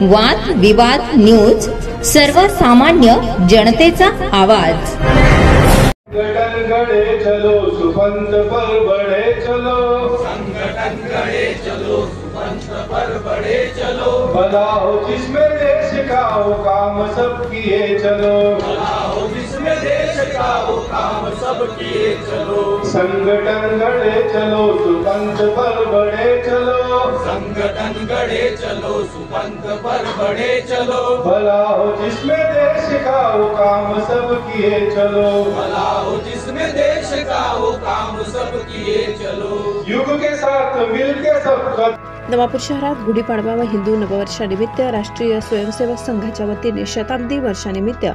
वाद विवाद न्यूज, सर्वसामान्य जनतेचा आवाज। संगठन गड़े चलो सुपंथ पर बढ़े चलो, संगठन गड़े चलो सुपंथ पर बढ़े चलो, भला हो जिसमें देश का वो काम सब किए चलो, भला हो जिसमें देश का वो काम सब किए चलो। संगठन गड़े चलो सुपंथ पर बढ़े चलो, संगठन गड़े चलो सुपंथ पर बढ़े चलो, भला हो जिसमें देश का वो काम सब किए चलो, भला हो जिसमें देश का वो काम सब किए चलो। युग के साथ मिलके सब। नवापूर शहरात गुढीपाडवा व हिंदू नववर्षानिमित्त राष्ट्रीय स्वयंसेवक संघाच्या वतीने शताब्दी वर्षानिमित्त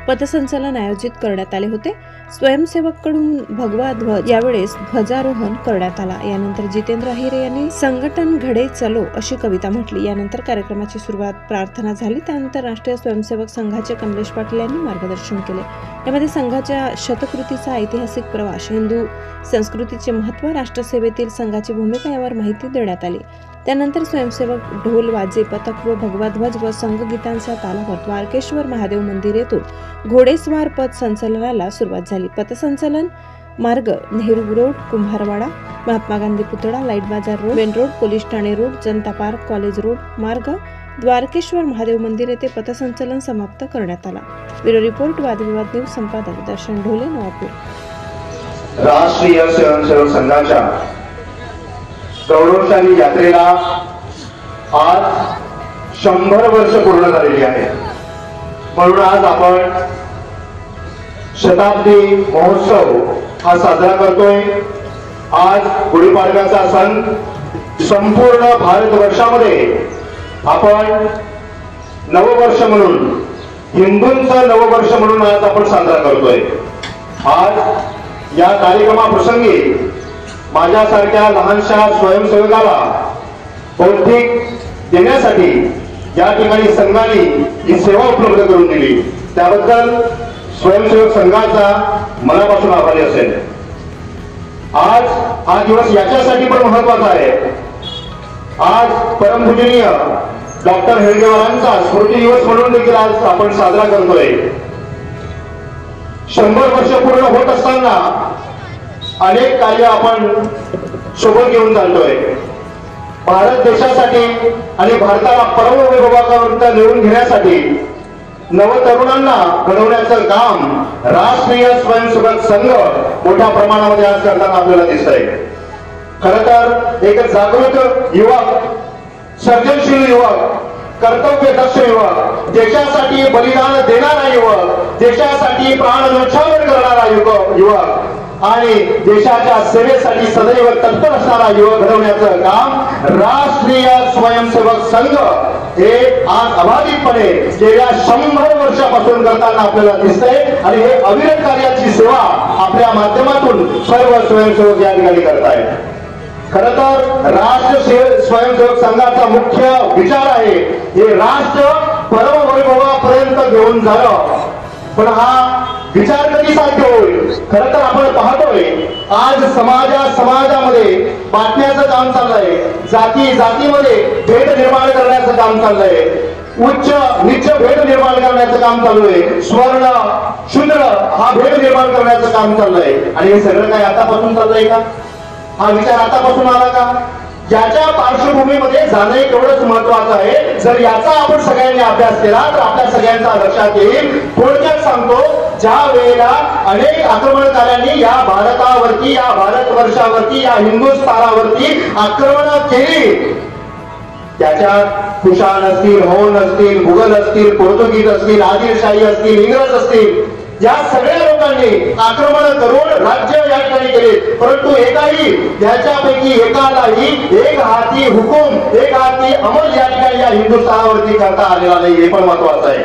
पथसंचलन आयोजित करण्यात आले होते। स्वयंसेवककडून भगवा ध्वज यावेळेस ध्वजारोहण करण्यात आला। यानंतर जितेंद्र अहिरे यांनी संगठन घडे चलो अशी कविता म्हटली। यानंतर कार्यक्रमाची सुरुवात प्रार्थना झाली। त्यानंतर राष्ट्रीय स्वयंसेवक संघाचे कमलेश पाटील यांनी मार्गदर्शन केले। यामध्ये संघाच्या शतकृतीचा ऐतिहासिक प्रवास, हिंदू संस्कृतीचे महत्त्व, राष्ट्रसेवेतील संघाची भूमिका यावर माहिती देण्यात आली। त्यानंतर स्वयंसेवक ढोल वाजे, पथक व भगवा ध्वज व संघगीतांच्या तालावर द्वारकेश्वर महादेव मंदिर येथून घोडेस्वार पथ संचलनाला सुरुवात झाली। पथसंचलन मार्ग नेहरू रोड, कुंभारवाडा, महात्मा गांधी पुतळा, लाईट बाजार रोड, मेन रोड, पोलीस ठाणे रोड, जनता पार्क, कॉलेज रोड मार्ग द्वारकेश्वर महादेव मंदिर येथे पथसंचलन समाप्त करण्यात आला। ब्युरो रिपोर्ट, वादविवाद न्यूज, संपादक दर्शन ढोले, नवापूर। राष्ट्रीय स्वयंसेवक संघाच्या गौरवशाली यात्रेला आज 100 वर्ष पूर्ण झालेली आहे। म्हणून आज आपण शताब्दी महोत्सव हा साजरा करतोय। आज गुढीपाडव्याचा सण संपूर्ण भारतवर्षामध्ये आपण नववर्ष म्हणून, हिंदूंचं नववर्ष म्हणून आज आपण साजरा करतोय। आज या कार्यक्रमाप्रसंगी माझ्यासारख्या लहानशा स्वयंसेवकाला बौद्धिक देण्यासाठी या ठिकाणी संघाने ही सेवा उपलब्ध करून दिली, त्याबद्दल स्वयंसेवक संघाचा मनापासून आभारी असेल। आज हा दिवस याच्यासाठी पण महत्वाचा आहे। आज परमपूजनीय डॉक्टर हेडगेवारांचा स्मृती दिवस म्हणून देखील आज आपण साजरा करतोय। 100 वर्ष पूर्ण होत असताना अनेक कार्य आपण सोबत घेऊन चालतोय। भारत देशासाठी आणि भारताला परमवैभवापर्यंत नेऊन घेण्यासाठी नवतरुणांना घडवण्याचं काम राष्ट्रीय स्वयंसेवक संघ मोठ्या प्रमाणामध्ये आज करताना आपल्याला दिसतंय। खरं तर एक जागृत युवक, सर्जनशील युवक, कर्तव्यदक्ष युवक, देशासाठी बलिदान देणारा युवक, देशासाठी प्राण न्योछावर करणारा युवक आणि देशाच्या सेवेसाठी सदैव तत्पर असणारा युवक घडवण्याचं काम राष्ट्रीय स्वयंसेवक संघ हे आज अबाधितपणे गेल्या 100 वर्षापासून करताना आपल्याला दिसतंय। आणि हे अविरत कार्याची सेवा आपल्या माध्यमातून सर्व स्वयंसेवक या ठिकाणी करतायत। खरं तर राष्ट्रीय स्वयंसेवक संघाचा मुख्य विचार आहे हे राष्ट्र परमवैभवापर्यंत घेऊन जाणं। पण हा विचार कधी साध्य होईल? खरं तर आपण पाहतोय आज समाजामध्ये बातम्याचं काम चाललंय, जातीमध्ये भेद निर्माण करण्याचं काम चाललंय, उच्च नीच भेद निर्माण करण्याचं काम चालू आहे, स्वर्ण शूद्र हा भेद निर्माण करण्याचं काम चाललंय। आणि हे सगळं काय आतापासून चाललंय का? हा विचार आतापासून आला का? याच्या पार्श्वभूमीमध्ये जाणं एवढंच महत्वाचं आहे। जर याचा आपण सगळ्यांनी अभ्यास केला तर आपल्या सगळ्यांचा लक्षात येईल। थोडक्यात सांगतो, ज्या वेळेला अनेक आक्रमणकारांनी या भारतावरती, या भारतवर्षावरती, या हिंदुस्थानावरती आक्रमण केली, त्याच्यात कुशाण असतील, होन असतील, मुघल असतील, पोर्तुगीज असतील, आदिलशाही असतील, इंग्रज असतील, या सगळ्या लोकांनी आक्रमण करून राज्य या ठिकाणी केले। परंतु याच्यापैकी एकालाही एक हाती हुकूम, एक हाती अंमल या ठिकाणी या हिंदुस्थानावरती करता आलेला नाही, हे पण महत्वाचं आहे।